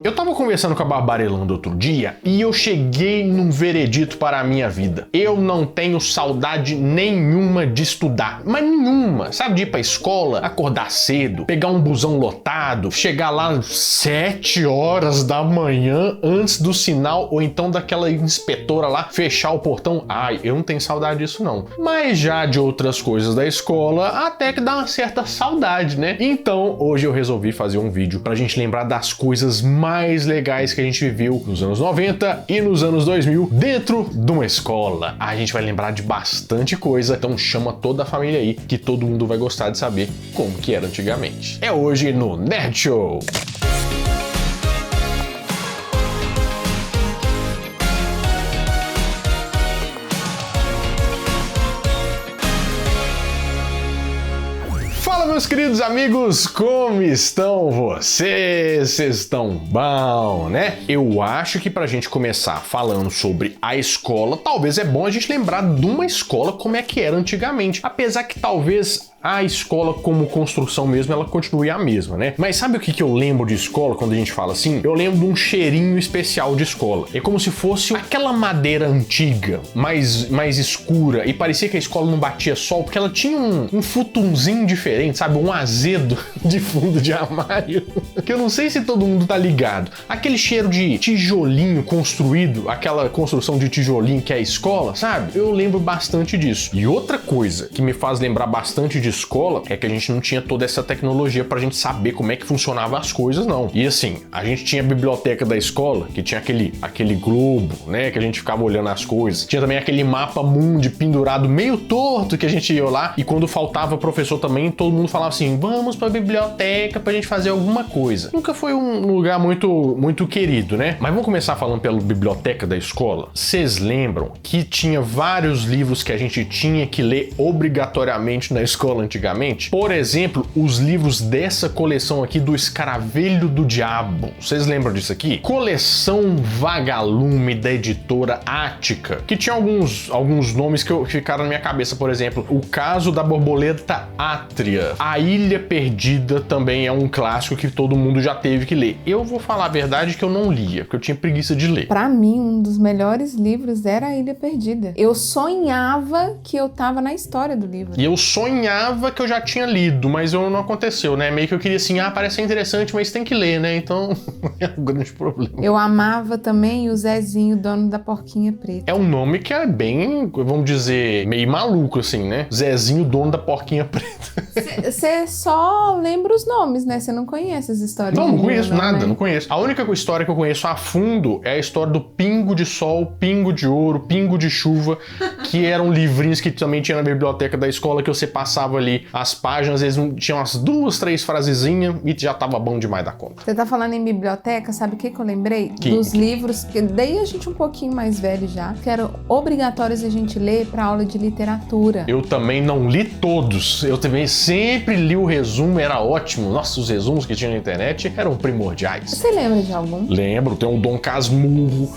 Eu tava conversando com a Barbarelando outro dia e eu cheguei num veredito para a minha vida. Eu não tenho saudade nenhuma de estudar, mas nenhuma. Sabe, de ir pra escola, acordar cedo, pegar um busão lotado, chegar lá 7 horas da manhã antes do sinal ou então daquela inspetora lá fechar o portão. Ai, eu não tenho saudade disso não. Mas já de outras coisas da escola, até que dá uma certa saudade, né? Então, hoje eu resolvi fazer um vídeo pra gente lembrar das coisas mais legais que a gente viveu nos anos 90 e nos anos 2000 dentro de uma escola. A gente vai lembrar de bastante coisa, então chama toda a família aí que todo mundo vai gostar de saber como que era antigamente. É hoje no Nerd Show! Fala, meus queridos amigos, como estão vocês? Vocês estão bom, né? Eu acho que pra gente começar falando sobre a escola, talvez é bom a gente lembrar de uma escola como é que era antigamente. Apesar que talvez a escola como construção mesmo, ela continue a mesma, né? Mas sabe o que eu lembro de escola quando a gente fala assim? Eu lembro de um cheirinho especial de escola. É como se fosse aquela madeira antiga, mais escura, e parecia que a escola não batia sol, porque ela tinha um futunzinho diferente, sabe? Um azedo de fundo de armário, que eu não sei se todo mundo tá ligado. Aquele cheiro de tijolinho construído, aquela construção de tijolinho que é a escola, sabe? Eu lembro bastante disso. E outra coisa que me faz lembrar bastante de escola é que a gente não tinha toda essa tecnologia pra gente saber como é que funcionava as coisas, não. E assim, a gente tinha a biblioteca da escola, que tinha aquele globo, né, que a gente ficava olhando as coisas. Tinha também aquele mapa mundi pendurado meio torto que a gente ia lá, e quando faltava professor também, todo mundo falava assim, vamos pra biblioteca pra gente fazer alguma coisa. Nunca foi um lugar muito querido, né? Mas vamos começar falando pela biblioteca da escola. Vocês lembram que tinha vários livros que a gente tinha que ler obrigatoriamente na escola antigamente? Por exemplo, os livros dessa coleção aqui do Escaravelho do Diabo. Vocês lembram disso aqui? Coleção Vagalume da editora Ática, que tinha alguns nomes que ficaram na minha cabeça. Por exemplo, O Caso da Borboleta Átria. A Ilha Perdida também é um clássico que todo mundo já teve que ler. Eu vou falar a verdade que eu não lia, porque eu tinha preguiça de ler. Pra mim, um dos melhores livros era A Ilha Perdida. Eu sonhava que eu tava na história do livro. E eu sonhava que eu já tinha lido, mas não aconteceu, né? Meio que eu queria assim, parece ser interessante, mas tem que ler, né? Então, é um grande problema. Eu amava também o Zezinho, dono da Porquinha Preta. É um nome que é bem, vamos dizer, meio maluco, assim, né? Zezinho, dono da Porquinha Preta. Você só lembra os nomes, né? Você não conhece as histórias. Não conheço nada, né? não conheço. A única história que eu conheço a fundo é a história do Pingo de Sol, Pingo de Ouro, Pingo de Chuva, que eram livrinhos que também tinha na biblioteca da escola, que você passava ali as páginas, eles tinham umas 2, 3 frasezinhas e já tava bom demais da conta. Você tá falando em biblioteca, sabe o que eu lembrei? Dos livros, que daí a gente um pouquinho mais velho já, que eram obrigatórios a gente ler pra aula de literatura. Eu também não li todos, eu também sempre li o resumo, era ótimo. Nossa, os resumos que tinha na internet eram primordiais. Você lembra de algum? Lembro, tem o Dom Casmurro,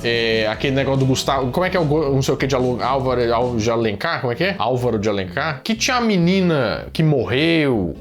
aquele negócio do Gustavo, como é que é o não sei o que de Álvaro de Alencar, como é que é? Álvaro de Alencar, que tinha a menina que morreu.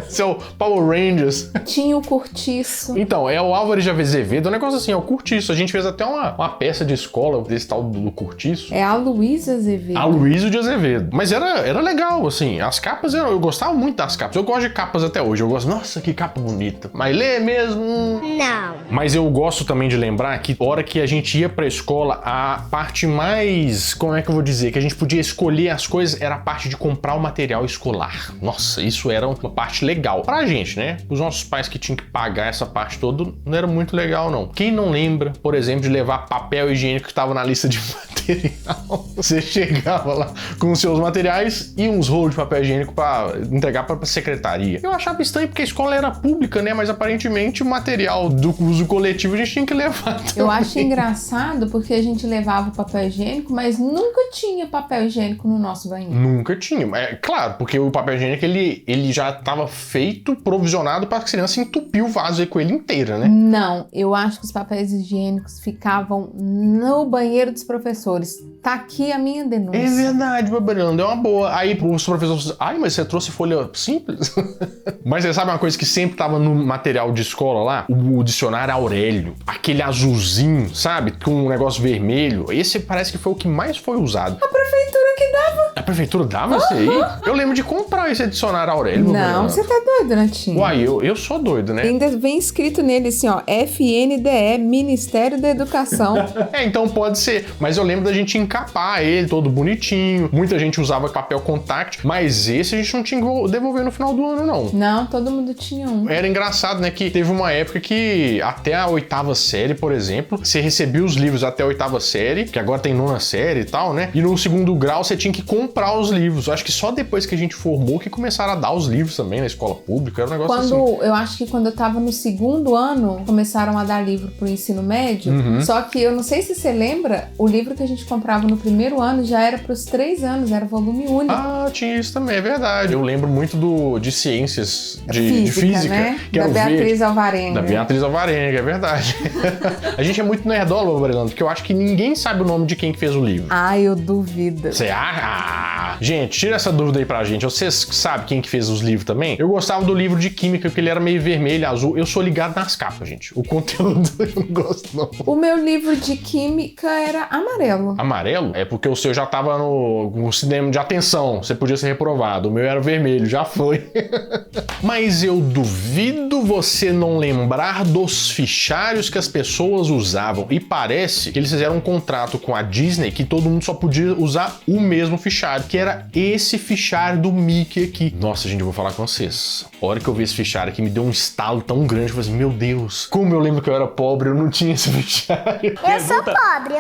Esse é o Power Rangers. Tinha o Curtiço. Então, é o Álvaro de Azevedo, um negócio assim, é o Curtiço. A gente fez até uma peça de escola desse tal do Curtiço. É a Luísa Azevedo. A Luísa de Azevedo. Mas era legal, assim, as capas, eu gostava muito das capas. Eu gosto de capas até hoje, eu gosto, nossa, que capa bonita. Mas ler mesmo? Não. Mas eu gosto também de lembrar que, na hora que a gente ia pra escola, a parte mais, como é que eu vou dizer, que a gente podia escolher as coisas, era a parte de comprar o material escolar. Nossa, isso era uma parte legal pra gente, né? Os nossos pais que tinham que pagar essa parte toda não era muito legal, não. Quem não lembra, por exemplo, de levar papel higiênico que estava na lista de material? Você chegava lá com os seus materiais e uns rolos de papel higiênico para entregar para a secretaria. Eu achava estranho porque a escola era pública, né? Mas aparentemente o material do uso coletivo a gente tinha que levar também. Eu acho engraçado porque a gente levava o papel higiênico, mas nunca tinha papel higiênico no nosso banheiro. Nunca tinha. É claro, porque o papel higiênico ele já estava feito, provisionado para a criança entupir o vaso aí com ele inteiro, né? Não, eu acho que os papéis higiênicos ficavam no banheiro dos professores. professores. Tá aqui a minha denúncia. É verdade, Babarelando, é uma boa. Aí os professores dizem, ai, mas você trouxe folha simples? Mas você sabe uma coisa que sempre tava no material de escola lá? O dicionário Aurélio. Aquele azulzinho, sabe? Com um negócio vermelho. Esse parece que foi o que mais foi usado. A prefeitura que dava. A prefeitura dava esse aí? Eu lembro de comprar esse dicionário Aurélio. Não, você tá doido, Natinho? Uai, eu sou doido, né? Ainda vem escrito nele assim, ó, FNDE, Ministério da Educação. Então pode ser. Mas eu lembro da gente encapar ele todo bonitinho. Muita gente usava papel contact, mas esse a gente não tinha que devolver no final do ano, não. Não, todo mundo tinha um. Era engraçado, né, que teve uma época que até a 8ª série, por exemplo, você recebia os livros até a 8ª série, que agora tem 9ª série e tal, né? E no 2º grau você tinha que comprar os livros. Eu acho que só depois que a gente formou que começaram a dar os livros também na escola pública. Era um negócio assim. Eu acho que quando eu tava no 2º ano, começaram a dar livro pro ensino médio. Só que eu não sei se você lembra, o livro que a gente comprava no 1º ano já era pros 3 anos, era volume único. Ah, tinha isso também, é verdade. Eu lembro muito de ciências, de física, né? Que da Beatriz Alvarenga. Da Beatriz Alvarenga, é verdade. A gente é muito nerdola, Babarelando, porque eu acho que ninguém sabe o nome de quem que fez o livro. Ah, eu duvido. Você acha? Gente, tira essa dúvida aí pra gente. Vocês sabem quem que fez os livros também? Eu gostava do livro de química, porque ele era meio vermelho, azul. Eu sou ligado nas capas, gente. O conteúdo eu não gosto, não. O meu livro de química era amarelo. Amarelo? É porque o seu já tava no cinema de atenção. Você podia ser reprovado. O meu era vermelho, já foi. Mas eu duvido você não lembrar dos fichários que as pessoas usavam. E parece que eles fizeram um contrato com a Disney que todo mundo só podia usar o mesmo fichário, que era esse fichário do Mickey aqui. Nossa, gente, eu vou falar com vocês. A hora que eu vi esse fichário aqui, me deu um estalo tão grande. Eu falei assim, meu Deus, como eu lembro que eu era pobre, eu não tinha esse fichário. Eu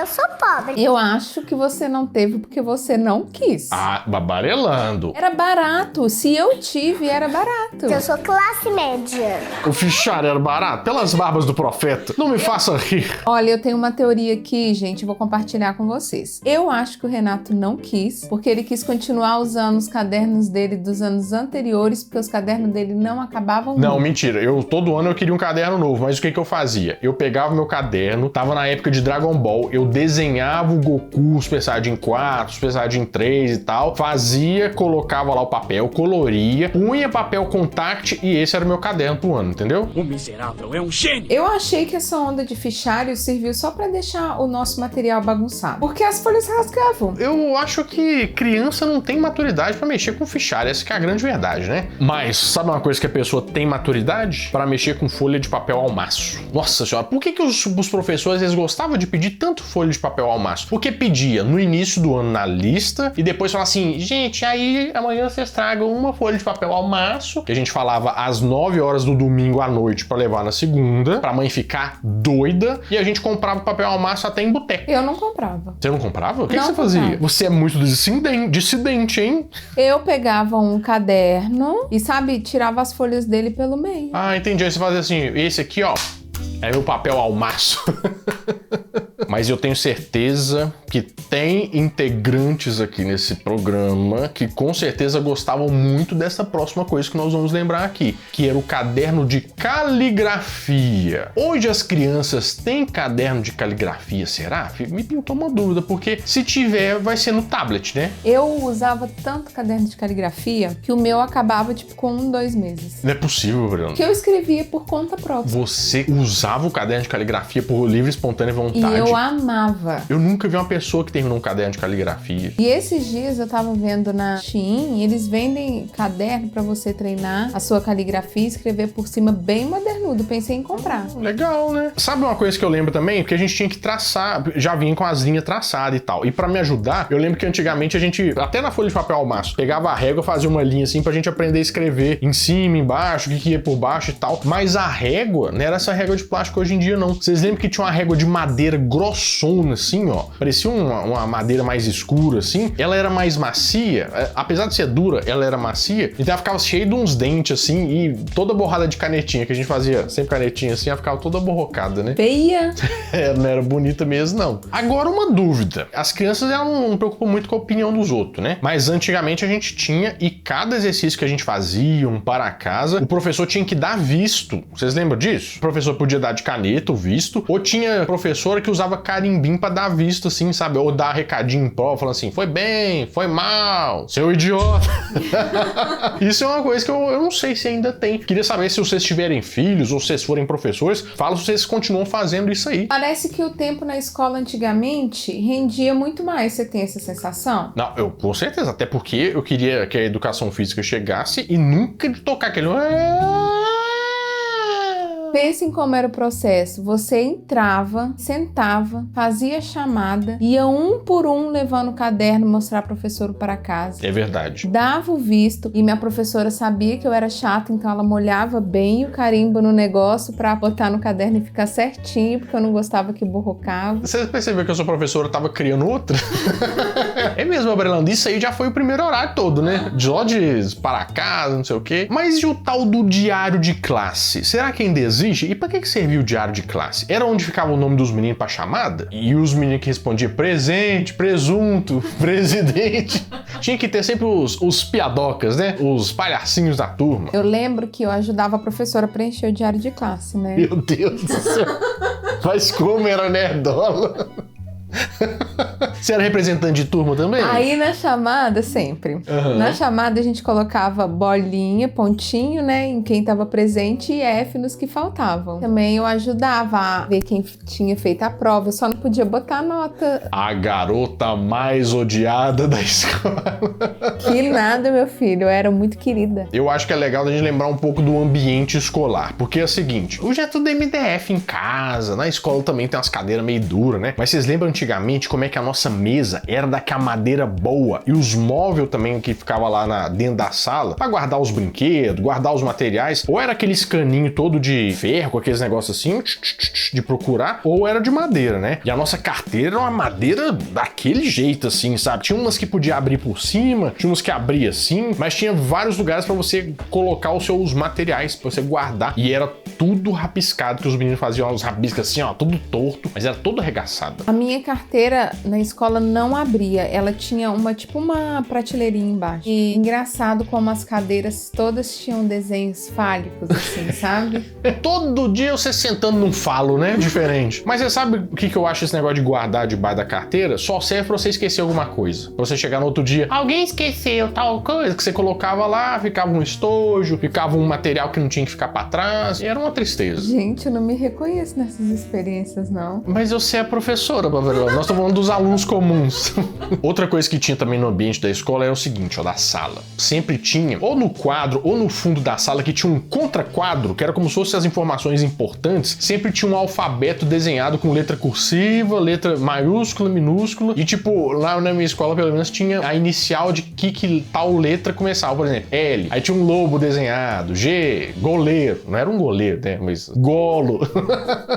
sou pobre. Eu acho que você não teve porque você não quis. Ah, babarelando. Era barato. Se eu tive, era barato. Eu sou classe média. O fichário era barato? Pelas barbas do profeta. Não me faça rir. Olha, eu tenho uma teoria aqui, gente, vou compartilhar com vocês. Eu acho que o Renato não quis, porque ele quis continuar usando os cadernos dele dos anos anteriores, porque os cadernos dele não acabavam Não, nunca. mentira. Todo ano eu queria um caderno novo, mas o que eu fazia? Eu pegava meu caderno, tava na época de Dragon Ball, eu desenhava o Goku, Super Saiyajin 4, Super Saiyajin 3 e tal, fazia, colocava lá o papel, coloria, punha papel contact e esse era o meu caderno pro ano, entendeu? O miserável é um gênio! Eu achei que essa onda de fichário serviu só pra deixar o nosso material bagunçado, porque as folhas rasgavam. Eu acho que criança não tem maturidade pra mexer com fichário, essa que é a grande verdade, né? Mas sabe uma coisa que a pessoa tem maturidade? Pra mexer com folha de papel ao maço. Nossa senhora, por que os professores eles gostavam de pedir tanto folha de papel ao maço? Porque pedia no início do ano na lista e depois falava assim, gente, aí amanhã vocês tragam uma folha de papel ao maço, que a gente falava às 9 horas do domingo à noite pra levar na segunda, pra mãe ficar doida, e a gente comprava papel ao maço até em boteco. Eu não comprava. Você não comprava? O que Não você fazia? comprava. Você é muito dissidente, hein? Eu pegava um caderno e, sabe, tirava as folhas dele pelo meio. Ah, entendi. Aí você fazia assim, esse aqui, ó, é meu papel ao maço. Mas eu tenho certeza que tem integrantes aqui nesse programa que com certeza gostavam muito dessa próxima coisa que nós vamos lembrar aqui, que era o caderno de caligrafia. Hoje as crianças têm caderno de caligrafia, será? Me pintou uma dúvida, porque se tiver, vai ser no tablet, né? Eu usava tanto caderno de caligrafia que o meu acabava, tipo, com 2 meses. Não é possível, Bruno. Que eu escrevia por conta própria. Você usava o caderno de caligrafia por livre e espontânea vontade? E eu amava. Eu nunca vi uma pessoa que terminou um caderno de caligrafia. E esses dias eu tava vendo na Shein, eles vendem caderno pra você treinar a sua caligrafia e escrever por cima bem modernudo. Pensei em comprar. Legal, né? Sabe uma coisa que eu lembro também? Porque a gente tinha que traçar, já vinha com as linhas traçadas e tal. E pra me ajudar, eu lembro que antigamente a gente, até na folha de papel ao maço, pegava a régua, fazia uma linha assim pra gente aprender a escrever em cima, embaixo, o que ia por baixo e tal. Mas a régua não era essa régua de plástico hoje em dia, não. Vocês lembram que tinha uma régua de madeira grossona, assim, ó? Parecia uma madeira mais escura, assim. Ela era mais macia. Apesar de ser dura, ela era macia. Então ela ficava cheia de uns dentes, assim, e toda borrada de canetinha, que a gente fazia sempre canetinha assim, ela ficava toda borrocada, né? Feia. Não era bonita mesmo, não. Agora, uma dúvida. As crianças, elas não preocupam muito com a opinião dos outros, né? Mas antigamente a gente tinha, e cada exercício que a gente fazia, um para casa, o professor tinha que dar visto. Vocês lembram disso? O professor podia dar de caneta o visto, ou tinha professora que usava carimbinho pra dar visto, assim, sabe? Ou dar recadinho em prova, falando assim, foi bem, foi mal, seu idiota. Isso é uma coisa que eu não sei se ainda tem. Queria saber se vocês tiverem filhos ou se vocês forem professores, fala se vocês continuam fazendo isso aí. Parece que o tempo na escola antigamente rendia muito mais, você tem essa sensação? Não, eu com certeza, até porque eu queria que a educação física chegasse e nunca de tocar aquele... Pense em como era o processo. Você entrava, sentava, fazia chamada, ia um por um levando o caderno mostrar a professora para casa. É verdade. Dava o visto e minha professora sabia que eu era chata, então ela molhava bem o carimbo no negócio para botar no caderno e ficar certinho, porque eu não gostava que borrocava. Você percebeu que a sua professora tava criando outra? É mesmo, Abrelando, isso aí já foi o primeiro horário todo, né? De para casa, não sei o quê. Mas e o tal do diário de classe? Será que ainda existe? E pra que servia o diário de classe? Era onde ficava o nome dos meninos pra chamada? E os meninos que respondiam presente, presunto, presidente. Tinha que ter sempre os piadocas, né? Os palhacinhos da turma. Eu lembro que eu ajudava a professora a preencher o diário de classe, né? Meu Deus do céu. Mas como era nerdola. Você era representante de turma também? Aí na chamada, sempre. Na chamada a gente colocava bolinha, pontinho, né, em quem estava presente e F nos que faltavam. Também eu ajudava a ver quem tinha feito a prova, eu só não podia botar nota. A garota mais odiada da escola. Que nada, meu filho, eu era muito querida. Eu acho que é legal a gente lembrar um pouco do ambiente escolar, porque é o seguinte, hoje é tudo MDF em casa, na escola também tem umas cadeiras meio duras, né? Mas vocês lembram antigamente como é que a nossa mesa era daquela madeira boa e os móveis também que ficava lá dentro da sala pra guardar os brinquedos, guardar os materiais, ou era aquele caninho todo de ferro, com aqueles negócios assim, de procurar, ou era de madeira, né? E a nossa carteira era uma madeira daquele jeito assim, sabe? Tinha umas que podia abrir por cima, tinha umas que abria assim, mas tinha vários lugares pra você colocar os seus materiais, pra você guardar, e era tudo rabiscado, que os meninos faziam uns rabiscos assim, ó, tudo torto, mas era todo arregaçado. A minha carteira na escola não abria, ela tinha uma prateleirinha embaixo. E engraçado como as cadeiras todas tinham desenhos fálicos, assim, sabe? Todo dia você sentando num falo, né? Diferente. Mas você sabe o que eu acho esse negócio de guardar debaixo da carteira? Só serve pra você esquecer alguma coisa. Pra você chegar no outro dia, alguém esqueceu tal coisa, que você colocava lá, ficava um estojo, ficava um material que não tinha que ficar pra trás. E era uma tristeza. Gente, eu não me reconheço nessas experiências, não. Mas você é professora, Baverão. Nós estamos falando dos alunos comuns. Outra coisa que tinha também no ambiente da escola era o seguinte, ó, da sala. Sempre tinha, ou no quadro, ou no fundo da sala, que tinha um contraquadro, que era como se fossem as informações importantes. Sempre tinha um alfabeto desenhado com letra cursiva, letra maiúscula, minúscula. E tipo, lá na minha escola, pelo menos, tinha a inicial de que tal letra começava. Por exemplo, L. Aí tinha um lobo desenhado. G. Goleiro. Não era um goleiro, né? Mas golo.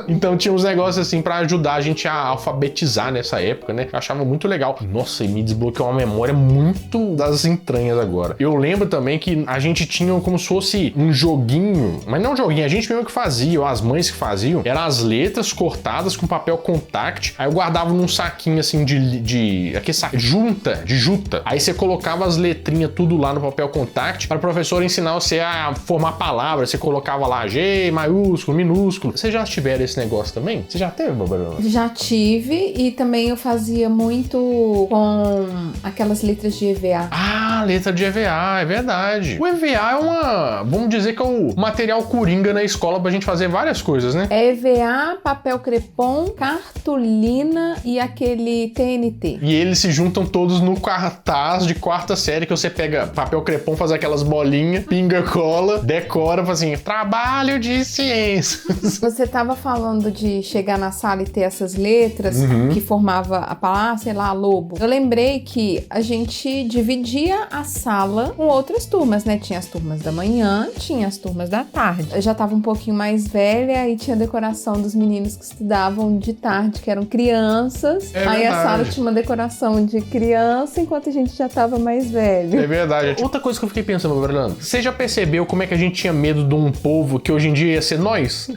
Então tinha uns negócios assim pra ajudar a gente a alfabetizar nessa época, né? Eu achava muito legal. Nossa, e me desbloqueou uma memória muito das entranhas agora. Eu lembro também que a gente tinha como se fosse um joguinho, mas não um joguinho, a gente mesmo que fazia, ou as mães que faziam, eram as letras cortadas com papel contact, aí eu guardava num saquinho assim aquele saco, de juta. Aí você colocava as letrinhas tudo lá no papel contact para o professor ensinar você a formar palavras. Você colocava lá G, maiúsculo, minúsculo. Vocês já tiveram esse negócio também? Você já teve, Babarona? Já tive, e também eu fazia muito com aquelas letras de EVA. Ah, letra de EVA, é verdade. O EVA é vamos dizer que é o material coringa na escola pra gente fazer várias coisas, né? É EVA, papel crepom, cartolina e aquele TNT. E eles se juntam todos no cartaz de quarta série, que você pega papel crepom, faz aquelas bolinhas, pinga cola, decora, faz assim, trabalho de ciências. Você tava falando de chegar na sala e ter essas letras que formava a palavra, sei lá, lobo. Eu lembrei que a gente dividia a sala com outras turmas, né? Tinha as turmas da manhã, tinha as turmas da tarde. Eu já tava um pouquinho mais velha e tinha decoração dos meninos que estudavam de tarde, que eram crianças. Aí verdade. a sala tinha uma decoração de criança, enquanto a gente já tava mais velho. É verdade. Outra coisa que eu fiquei pensando, Fernando, você já percebeu como é que a gente tinha medo de um povo que hoje em dia ia ser nós?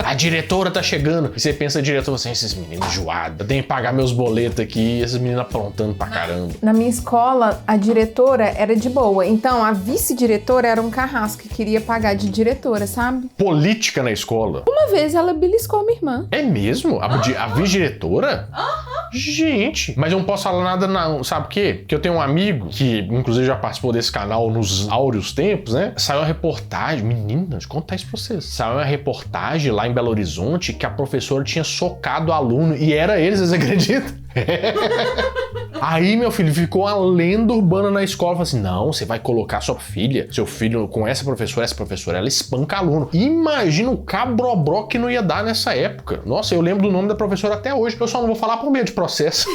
A diretora tá chegando. E você pensa, diretor, assim, esses meninos enjoados, eu tenho que pagar meus boletos. boleta aqui e essas meninas aprontando pra caramba. Na minha escola, a diretora era de boa. Então, a vice-diretora era um carrasco que queria pagar de diretora, sabe? Política na escola. Uma vez ela beliscou minha irmã. É mesmo? A vice-diretora? Gente, mas eu não posso falar nada não, sabe por quê? Porque eu tenho um amigo que, inclusive, já participou desse canal nos áureos tempos, né? Saiu uma reportagem, meninas, conta isso pra vocês. Saiu uma reportagem lá em Belo Horizonte que a professora tinha socado o aluno e era eles, vocês acreditam? Aí, meu filho, ficou uma lenda urbana na escola. Falou assim, não, você vai colocar seu filho com essa professora, ela espanca aluno. Imagina o cabrobró que não ia dar nessa época. Nossa, eu lembro do nome da professora até hoje. Eu só não vou falar por medo de processo.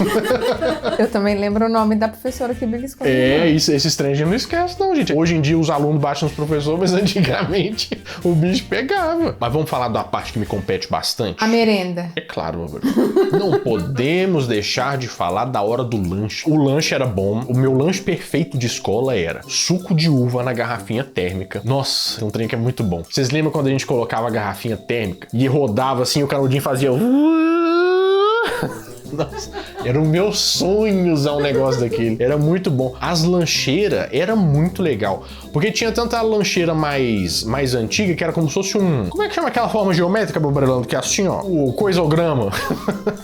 Eu também lembro o nome da professora que beliscou. Esses trem não esquece não, gente. Hoje em dia os alunos batem nos professores, mas antigamente o bicho pegava. Mas vamos falar da parte que me compete bastante? A merenda. É claro, meu filho. Não podemos deixar de falar da hora do lanche. O lanche era bom. O meu lanche perfeito de escola era suco de uva na garrafinha térmica. Nossa, tem um trem que é muito bom. Vocês lembram quando a gente colocava a garrafinha térmica e rodava assim, o canudinho fazia... Nossa, era o meu sonho usar um negócio daquele. Era muito bom. As lancheiras era muito legal. Porque tinha tanta lancheira mais antiga que era como se fosse um... Como é que chama aquela forma geométrica, Bobrelando? Que é assim, ó. O coisograma.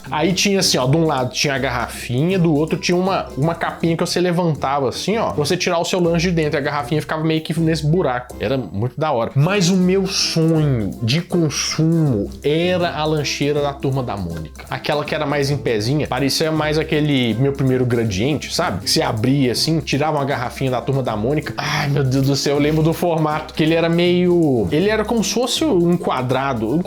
Aí tinha assim, ó. De um lado tinha a garrafinha, do outro tinha uma capinha que você levantava assim, ó. Pra você tirar o seu lanche de dentro. E a garrafinha ficava meio que nesse buraco. Era muito da hora. Mas o meu sonho de consumo era a lancheira da Turma da Mônica. Aquela que era mais em pezinha. Parecia mais aquele Meu Primeiro Gradiente, sabe? Que você abria assim, tirava uma garrafinha da Turma da Mônica. Ai, meu Deus do céu, eu lembro do formato, que ele era meio... Ele era como se fosse um quadrado,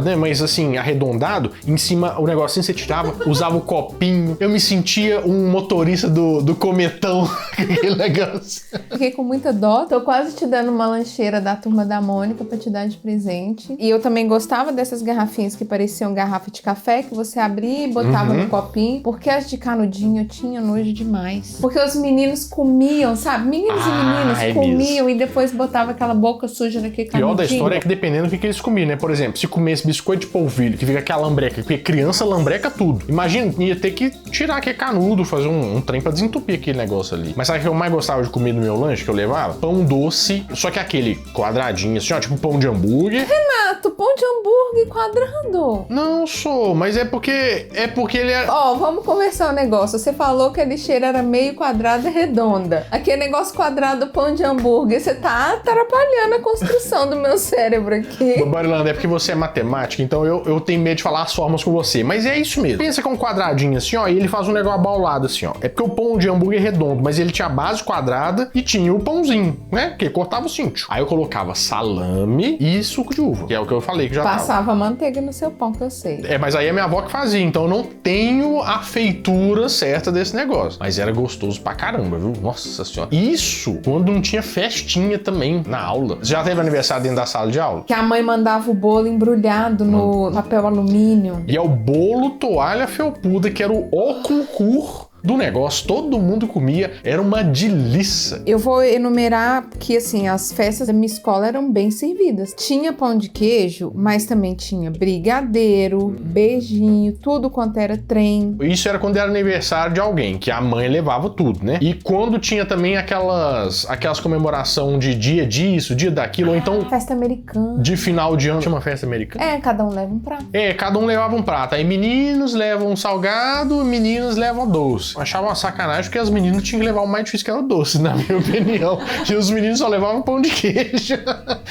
né? Mas assim, arredondado. Em cima, o negocinho você tirava, usava o copinho. Eu me sentia um motorista do cometão. Aquele negócio. Fiquei com muita dó. Tô quase te dando uma lancheira da Turma da Mônica pra te dar de presente. E eu também gostava dessas garrafinhas que pareciam garrafa de café, que você abria e botava no copinho. Porque as de canudinho eu tinha nojo demais. Porque os meninos comiam, sabe? Meninos e meninas comiam e depois botava aquela boca suja naquele canudinho. O pior da história é que dependendo do que eles comiam, né? Por exemplo, se comesse biscoito de polvilho, que fica aquela lambreca, porque criança lambreca tudo. Imagina, ia ter que tirar aquele canudo, fazer um trem pra desentupir aquele negócio ali. Mas sabe o que eu mais gostava de comer no meu lanche que eu levava? Pão doce, só que aquele quadradinho, assim, ó, tipo pão de hambúrguer. Renato, pão de hambúrguer quadrado. Não sou, mas é porque ele é... Ó, vamos conversar um negócio. Você falou que a lixeira era meio quadrada e redonda. Aquele negócio quadrado, pão de hambúrguer, você tá atrapalhando a construção do meu cérebro aqui. Barilando, é porque você é matemática, então eu tenho medo de falar as formas com você. Mas é isso mesmo. Pensa que é um quadradinho assim, ó, e ele faz um negócio abaulado assim, ó. É porque o pão de hambúrguer é redondo, mas ele tinha a base quadrada e tinha o pãozinho, né? Que cortava o cinto. Aí eu colocava salame e suco de uva, que é o que eu falei que já Passava manteiga no seu pão, que eu sei. É, mas aí é minha avó que fazia, então eu não tenho a feitura certa desse negócio. Mas era gostoso pra caramba, viu? Nossa senhora. Isso quando não tinha festinha também na aula. Você já teve aniversário dentro da sala de aula? Que a mãe mandava o bolo embrulhado no papel alumínio. E é o bolo toalha felpuda, que era o concurso do negócio, todo mundo comia, era uma delícia. Eu vou enumerar que, assim, as festas da minha escola eram bem servidas. Tinha pão de queijo, mas também tinha brigadeiro, beijinho, tudo quanto era trem. Isso era quando era aniversário de alguém, que a mãe levava tudo, né? E quando tinha também aquelas comemoração de dia disso, dia daquilo, ou então... Festa americana. De final de ano. Chama festa americana? É, cada um leva um prato. É, cada um levava um prato. Aí meninos levam um salgado, meninas levam doce. Eu achava uma sacanagem porque as meninas tinham que levar o mais difícil, que era o doce, na minha opinião. E os meninos só levavam pão de queijo.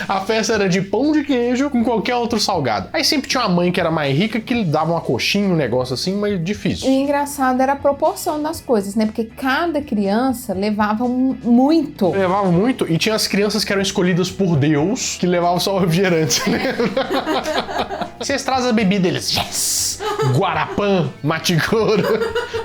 A festa era de pão de queijo com qualquer outro salgado. Aí sempre tinha uma mãe que era mais rica que dava uma coxinha, um negócio assim, mas difícil. E engraçado era a proporção das coisas, né? Porque cada criança levava muito. Levava muito. E tinha as crianças que eram escolhidas por Deus, que levavam só o refrigerante, lembra? Vocês trazem a bebida deles. Yes! Guarapã, Matigoro,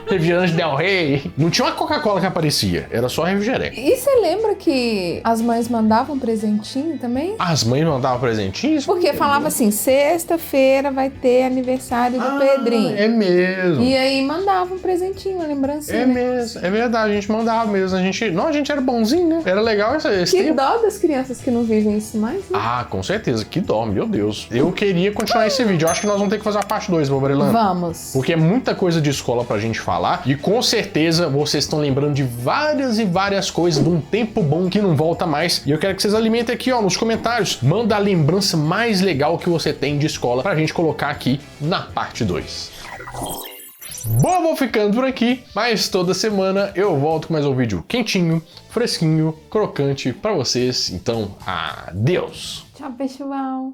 refrigerante Del Rey. Não tinha uma Coca-Cola que aparecia, era só refrigerante. E você lembra que as mães mandavam presentinho também? As mães mandavam presentinhos? Porque falava assim, sexta-feira vai ter aniversário do Pedrinho. É mesmo. E aí mandavam um presentinho, uma lembrancinha. É mesmo, é verdade, a gente mandava mesmo. A gente era bonzinho, né? Era legal esse Que tempo. dó das crianças que não vivem isso mais, né? Ah, com certeza, que dó, meu Deus. Eu queria continuar esse vídeo. Eu acho que nós vamos ter que fazer a parte 2, Bobrelando. falando? Vamos. Porque é muita coisa de escola pra gente falar e com certeza vocês estão lembrando de várias e várias coisas de um tempo bom que não volta mais. E eu quero que vocês alimentem aqui, ó, nos comentários. Manda a lembrança mais legal que você tem de escola pra gente colocar aqui na parte 2. Bom, vou ficando por aqui, mas toda semana eu volto com mais um vídeo quentinho, fresquinho, crocante pra vocês. Então, adeus! Tchau, pessoal.